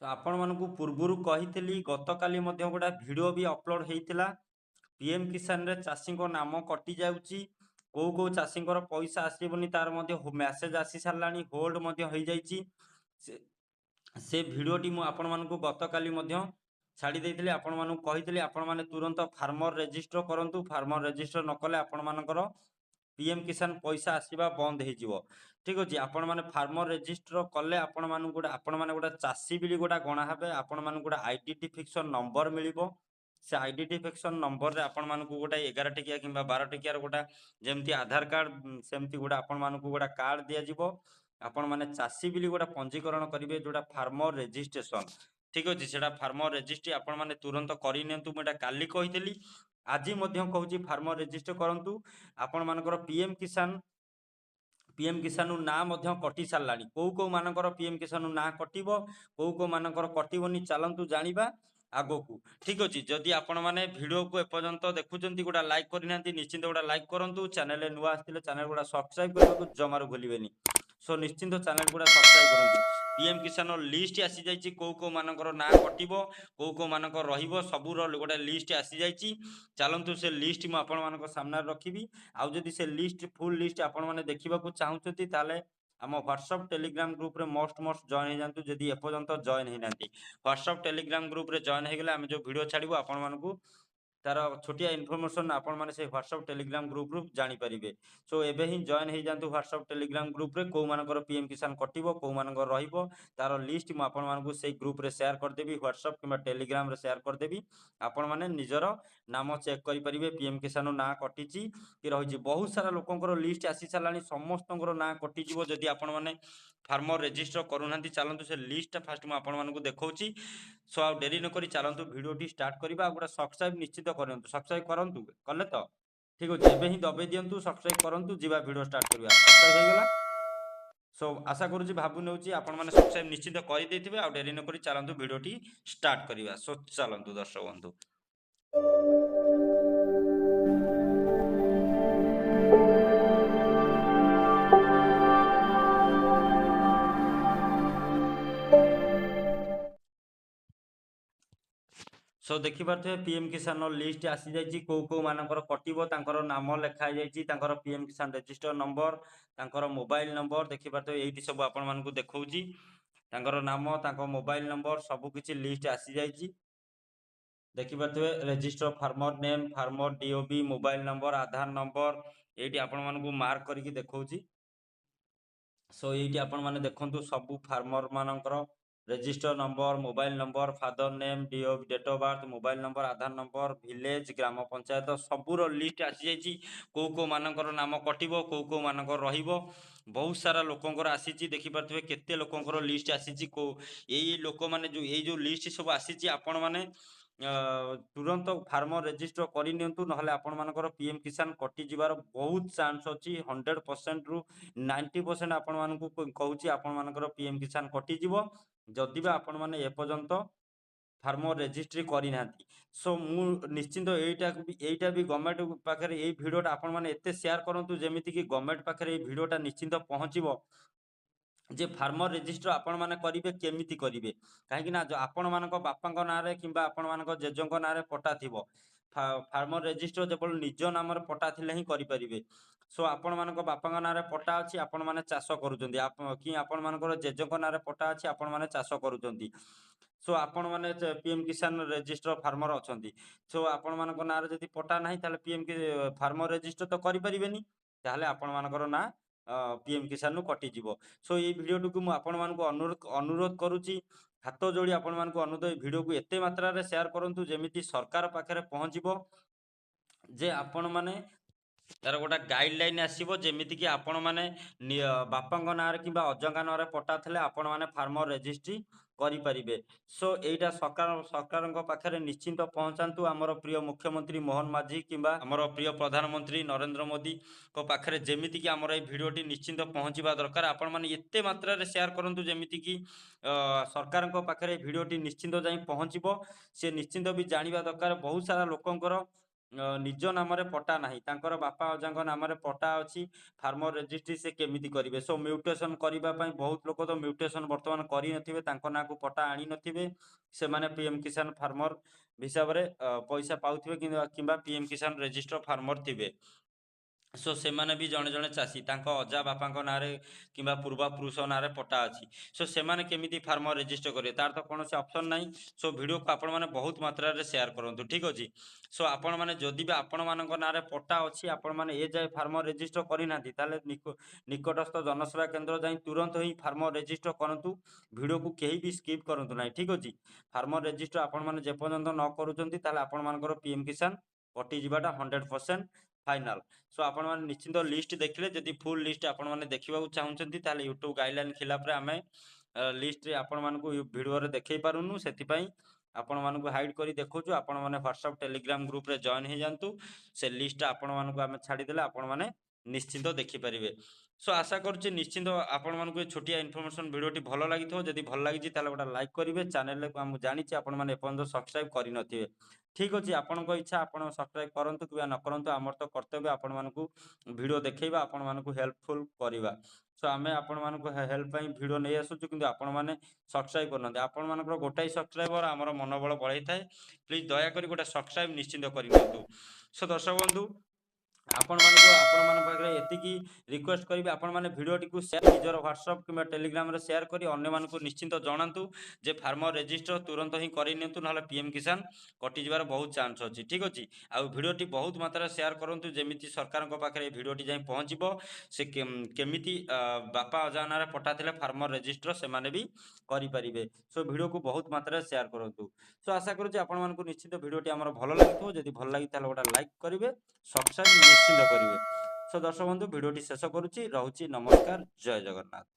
आपण मानकु पूर्वरु कहितली गतकाली मध्य गोटा वीडियो भी अपलोड हेइतिला। पीएम किसान रे चाषी को नाम कटि जाउची, को चाषी पैसा आसीबनी तार मध्य मेसेज आसी सारलानी, होल्ड मध्य होई जाईची। से से भिडियोटी मु आपण मानकु गतकाली मध्य छाड़ी देइतिले। आपण मानकु कहितले आपण माने तुरंत फार्मर रजिस्टर करंतु, फार्मर रजिस्टर न कले आपण मानकर पीएम किसान पैसा आसीबा बंद हो जिवो। ठीक अछि, आपण माने फार्मर रजिस्टर कले आपण मानकु गोटा आपण माने गोटा चाषी बिली गोटा गणा हेबे। आपण मानकु गोटा आइडेंटिफिकेशन नंबर मिलिबो। से आइडेंटिफिकेशन नंबर रे आपण मानकु गोटा 11 टिकिया किंबा 12 टिकिया गोटा जेमति आधार कार्ड सेमति गोटा आपण मानकु गोटा कार्ड दिया जिवो। आपण माने चाषी बिली गोटा पंजीकरण करिवे जोटा फार्मर रजिस्ट्रेशन। ठीक अछि, सेटा फार्मर रजिस्ट्री आपण माने तुरंत करि नियंतु। मेटा काली कहितली, आज मध्य कहूची फार्मर रजिस्टर करंतु। आपण मानकर पीएम किसान ना मध्य कटि सारलानी। को मानकर पीएम किसान ना कटिबो, को मानकर कटिबोनी, चलंतु जानिबा आगो को। ठीक अछि, जदि आपण माने वीडियो को एपर्यंत देखुचंती गोटा लाइक करिनांती, निश्चिंत गोटा लाइक करंतु। चैनल रे नुवा आस्तिले चैनल गोटा सब्सक्राइब करबाकू जमारू भूलिबेनी। सो निश्चिंत चैनल गुड़ा सब्सक्राइब करंतु। पीएम किसान लिस्ट आसी जाइची, को मानकर ना कटिबो, को मानकर रहिबो, सबुर गोटे लिस्ट आसी जाइची। चलंतु से लिस्ट मु आपण मानक सामने रखिबी। आउ जदि से लिस्ट फुल लिस्ट आपण माने देखिबाकू चाहुचंती ताले आम व्हाट्सएप टेलीग्राम ग्रुप रे मोस्ट जॉइन हो जातु। जदि एपर्यंत जॉइन हो नांती, व्हाट्सएप टेलीग्राम ग्रुप रे जॉइन हो गले आम जो वीडियो छाड़िबो आपण मानकू तार छोटिया इनफॉरमेशन आपण माने से व्हाट्सएप टेलीग्राम ग्रुप रु जानि परिबे। सो एबे ही जॉइन हो जातु व्हाट्सएप टेलीग्राम ग्रुप रे। को मानकर पीएम किसान कटिबो, को मानकर रहिबो, तार लिस्ट मु आपण मानकू से ग्रुप रे शेयर कर देबी, व्हाट्सएप किबा टेलीग्राम रे शेयर कर देबी। आपण माने निजर नाम चेक करि परिबे पीएम किसान ना कटिची कि रहिची। बहुत सारा लोकंकर लिस्ट आसी सालानी, समस्तंकर ना कटि जिवो जदि आपण माने फार्मर रजिस्टर करूनांती। चलंतु से लिस्ट फास्ट मु आपण मानकू देखौची। सो आ डेरी न करी चलंतु वीडियोटी स्टार्ट करिबा। गोटा सब्सक्राइब निश्चित करंतु, सब्सक्राइब करंतु कले तो ठीक अछि। एबे ही दबे दियंतु, सब्सक्राइब करंतु, जिबा वीडियो स्टार्ट करिबा। सब्सक्राइब हो गेला। सो आशा करूची भाबु नेउची आपण माने सब्सक्राइब निश्चित करि देथिबे। आ डेरी न करी चलंतु वीडियोटी स्टार्ट करिबा। सो चलंतु दर्शक बंधु। सो देखि पारथे पीएम किसान लिस्ट आसी जाइची। को मानकर कटिबो, तांकर नाम लेखा जाइची, तांकर पीएम किसान रजिस्टर नंबर, तांकर मोबाइल नंबर देखि पारथे। एइटी सब आपण मानकू देखौची, तांकर नाम, तांकर मोबाइल नंबर सब किछि लिस्ट आसी जाइची। देखि पारथे register farmer name, farmer DOB, mobile number, Aadhaar number एइटी आपण मानकू मार्क करिकि देखौची। सो एइटी आपण माने देखंतु सब फार्मर मानकर register number, mobile number, father name, DO date of birth, mobile number, Aadhaar number, village, ग्राम पंचायत सबुर लिस्ट आसी जाइची। को मानकर नाम कटिबो, को मानकर रहिबो। बहुत सारा लोकंकर आसीची, देखि पारथिबे केते लोकंकर लिस्ट आसीची। को एई लोक माने जो एई जो लिस्ट सब आसीची आपण माने तुरंत फार्मर रजिस्टर करि नियंतु, नहले आपण मानकर पीएम किसान कटि जिवार बहुत चांस अछि। 100% रु 90% आपण मानकू कहूची आपण मानकर पीएम किसान कटि जिवो जदि बा आपण माने एपर्यंत फार्मर रजिस्ट्री करि नांती। सो मु निश्चिंत एइटा भी गवर्नमेंट पाखरे एई वीडियोटा आपण माने एते शेयर करंतु जेमिति कि गवर्नमेंट पाखरे एई वीडियोटा निश्चिंत पहुंचिबो जे फार्मर रजिस्टर आपण माने करिवे केमिति करिवे। काहेकि ना जो आपण मानक बापांक नारे किंबा आपण मानक जेजंक नारे पट्टा थिबो, फार्मर रजिस्टर केवल निज नाम रे पट्टा थिले ही करि परिवे। सो आपण मानक बापांक नारे पट्टा अछि, आपण माने चाष करूचंती, कि आपण मानकर जेजंक नारे पट्टा अछि, आपण माने चाष करूचंती। सो आपण माने पीएम किसान रजिस्टर फार्मर अछंती। सो आपण मानक नारे जदि पट्टा नाही ताले पीएम के फार्मर रजिस्टर तो करि परिबेनी, ताले आपण मानकर ना पीएम किसान नु कटि जिवो। सो ये वीडियो को मु आपण मानकू अनुरोध करूची, हाथ जोड़ी आपण मानकू अनुरोध, वीडियो को एते मात्रा रे शेयर करंतु जेमिति सरकार पाखरे पहुंचिबो जे आपण माने तार गोटा गाइडलाइन आसीबो जेमिति कि आपण माने बापांक नारे किंबा अजंका नारे पट्टा थले आपण माने फार्मर रजिस्ट्री करि परिबे। सो एइटा सरकारक पाखरे निश्चिंत पहुंचांतु। हमर प्रिय मुख्यमंत्री मोहन माझी किंबा हमर प्रिय प्रधानमंत्री नरेंद्र मोदी को पाखरे जेमिति कि हमर ए वीडियोटी निश्चिंत पहुंचीबा दरकार। आपण माने एते मात्रा रे शेयर करंतु जेमिति कि सरकारक पाखरे वीडियोटी निश्चिंत जाई पहुंचीबो। से निश्चिंत भी जानिबा दरकार। बहुत सारा लोकंकर ନିଜ ନାମରେ ପଟ୍ଟା ନାହିଁ, ତାଙ୍କର ବାପା ଅଜାଙ୍କ ନାମରେ ପଟ୍ଟା ଅଛି, ଫାର୍ମର ରେଜିଷ୍ଟ୍ରି ସେ କେମିତି କରିବେ? ସୋ ମ୍ୟୁଟେସନ୍ କରିବା ପାଇଁ ବହୁତ ଲୋକ ତ ମ୍ୟୁଟେସନ୍ ବର୍ତ୍ତମାନ କରିନଥିବେ, ତାଙ୍କ ନାଁକୁ ପଟ୍ଟା ଆଣିନଥିବେ, ସେମାନେ ପିଏମ୍ କିଷାନ ଫାର୍ମର ହିସାବରେ ପଇସା ପାଉଥିବେ କିମ୍ବା ପିଏମ୍ କିଷାନ ରେଜିଷ୍ଟର ଫାର୍ମର ଥିବେ। ସୋ ସେମାନେ ବି ଜଣେ ଜଣେ ଚାଷୀ, ତାଙ୍କ ଅଜା ବାପାଙ୍କ ନାଁରେ କିମ୍ବା ପୂର୍ବପୁରୁଷ ନାଁରେ ପଟ୍ଟା ଅଛି। ସୋ ସେମାନେ କେମିତି ଫାର୍ମର ରେଜିଷ୍ଟର କରିବେ? ତାର ତ କୌଣସି ଅପସନ୍ ନାହିଁ। ସୋ ଭିଡ଼ିଓକୁ ଆପଣମାନେ ବହୁତ ମାତ୍ରାରେ ସେୟାର କରନ୍ତୁ, ଠିକ୍ ଅଛି। ସୋ ଆପଣମାନେ ଯଦି ବି ଆପଣମାନଙ୍କ ନାଁରେ ପଟ୍ଟା ଅଛି, ଆପଣମାନେ ଏ ଯାଏ ଫାର୍ମର ରେଜିଷ୍ଟର କରିନାହାନ୍ତି, ତାହେଲେ ନିକଟସ୍ଥ ଜନସେବା କେନ୍ଦ୍ର ଯାଇ ତୁରନ୍ତ ହିଁ ଫାର୍ମର ରେଜିଷ୍ଟର କରନ୍ତୁ। ଭିଡ଼ିଓକୁ କେହି ବି ସ୍କିପ୍ କରନ୍ତୁ ନାହିଁ, ଠିକ୍ ଅଛି। ଫାର୍ମର ରେଜିଷ୍ଟର ଆପଣମାନେ ଯେପର୍ଯ୍ୟନ୍ତ ନ କରୁଛନ୍ତି, ତାହେଲେ ଆପଣମାନଙ୍କର ପିଏମ୍ କିଷାନ କଟିଯିବାଟା 100% ଫାଇନାଲ। ସୋ ଆପଣମାନେ ନିଶ୍ଚିନ୍ତ ଲିଷ୍ଟ ଦେଖିଲେ, ଯଦି ଫୁଲ୍ ଲିଷ୍ଟ ଆପଣମାନେ ଦେଖିବାକୁ ଚାହୁଁଛନ୍ତି, ତାହେଲେ ୟୁଟ୍ୟୁବ ଗାଇଡ଼ଲାଇନ୍ ଖିଲାପରେ ଆମେ ଲିଷ୍ଟରେ ଆପଣମାନଙ୍କୁ ଭିଡ଼ିଓରେ ଦେଖେଇ ପାରୁନୁ, ସେଥିପାଇଁ ଆପଣମାନଙ୍କୁ ହାଇଡ୍ କରି ଦେଖଉଛୁ। ଆପଣମାନେ ହ୍ୱାଟ୍ସଆପ୍ ଟେଲିଗ୍ରାମ ଗ୍ରୁପରେ ଜଏନ୍ ହେଇଯାଆନ୍ତୁ। ସେ ଲିଷ୍ଟଟା ଆପଣମାନଙ୍କୁ ଆମେ ଛାଡ଼ିଦେଲେ ଆପଣମାନେ ନିଶ୍ଚିନ୍ତ ଦେଖିପାରିବେ। ସୋ ଆଶା କରୁଛି ନିଶ୍ଚିନ୍ତ ଆପଣମାନଙ୍କୁ ଏ ଛୋଟିଆ ଇନଫର୍ମେସନ୍ ଭିଡ଼ିଓଟି ଭଲ ଲାଗିଥିବ। ଯଦି ଭଲ ଲାଗିଛି ତାହେଲେ ଗୋଟେ ଲାଇକ୍ କରିବେ। ଚ୍ୟାନେଲରେ ମୁଁ ଜାଣିଛି ଆପଣମାନେ ଏପର୍ଯ୍ୟନ୍ତ ସବସ୍କ୍ରାଇବ୍ କରିନଥିବେ, ଠିକ୍ ଅଛି। ଆପଣଙ୍କ ଇଚ୍ଛା, ଆପଣ ସବସ୍କ୍ରାଇବ୍ କରନ୍ତୁ କିମ୍ବା ନ କରନ୍ତୁ, ଆମର ତ କର୍ତ୍ତବ୍ୟ ଆପଣମାନଙ୍କୁ ଭିଡ଼ିଓ ଦେଖେଇବା, ଆପଣମାନଙ୍କୁ ହେଲ୍ପଫୁଲ୍ କରିବା। ସୋ ଆମେ ଆପଣମାନଙ୍କୁ ହେଲ୍ପ ପାଇଁ ଭିଡ଼ିଓ ନେଇ ଆସୁଛୁ, କିନ୍ତୁ ଆପଣମାନେ ସବସ୍କ୍ରାଇବ୍ କରୁନାହାନ୍ତି। ଆପଣମାନଙ୍କର ଗୋଟାଏ ସବସ୍କ୍ରାଇବର ଆମର ମନୋବଳ ବଢ଼େଇଥାଏ। ପ୍ଲିଜ୍ ଦୟାକରି ଗୋଟେ ସବସ୍କ୍ରାଇବ୍ ନିଶ୍ଚିନ୍ତ କରିନିଅନ୍ତୁ। ସୋ ଦର୍ଶକ ବନ୍ଧୁ, ଆପଣମାନଙ୍କ ପାଖରେ ଏତିକି ରିକ୍ୱେଷ୍ଟ କରିବି, ଆପଣମାନେ ଭିଡ଼ିଓଟିକୁ ନିଜର ହ୍ୱାଟ୍ସଆପ୍ କିମ୍ବା ଟେଲିଗ୍ରାମରେ ସେୟାର କରି ଅନ୍ୟମାନଙ୍କୁ ନିଶ୍ଚିନ୍ତ ଜଣାନ୍ତୁ ଯେ ଫାର୍ମର ରେଜିଷ୍ଟର ତୁରନ୍ତ ହିଁ କରିନିଅନ୍ତୁ, ନହେଲେ ପିଏମ୍ କିଷାନ କଟିଯିବାର ବହୁତ ଚାନ୍ସ ଅଛି, ଠିକ୍ ଅଛି। ଆଉ ଭିଡ଼ିଓଟି ବହୁତ ମାତ୍ରାରେ ସେୟାର କରନ୍ତୁ, ଯେମିତି ସରକାରଙ୍କ ପାଖରେ ଏ ଭିଡ଼ିଓଟି ଯାଇ ପହଞ୍ଚିବ। ସେ କେମିତି ବାପା ଅଜା ନାଁରେ ପଟ୍ଟା ଥିଲେ ଫାର୍ମର ରେଜିଷ୍ଟର ସେମାନେ ବି କରିପାରିବେ। ସୋ ଭିଡ଼ିଓକୁ ବହୁତ ମାତ୍ରାରେ ସେୟାର କରନ୍ତୁ। ସୋ ଆଶା କରୁଛି ଆପଣମାନଙ୍କୁ ନିଶ୍ଚିତ ଭିଡ଼ିଓଟି ଆମର ଭଲ ଲାଗିଥିବ। ଯଦି ଭଲ ଲାଗି ତାହେଲେ ଗୋଟେ ଲାଇକ୍ କରିବେ, ସବସ୍କ୍ରାଇବ୍ ନିଶ୍ଚିନ୍ତ କରିବେ। ସୋ ଦର୍ଶକ ବନ୍ଧୁ, ଭିଡ଼ିଓଟି ଶେଷ କରୁଛି, ରହୁଛି, ନମସ୍କାର, ଜୟ ଜଗନ୍ନାଥ।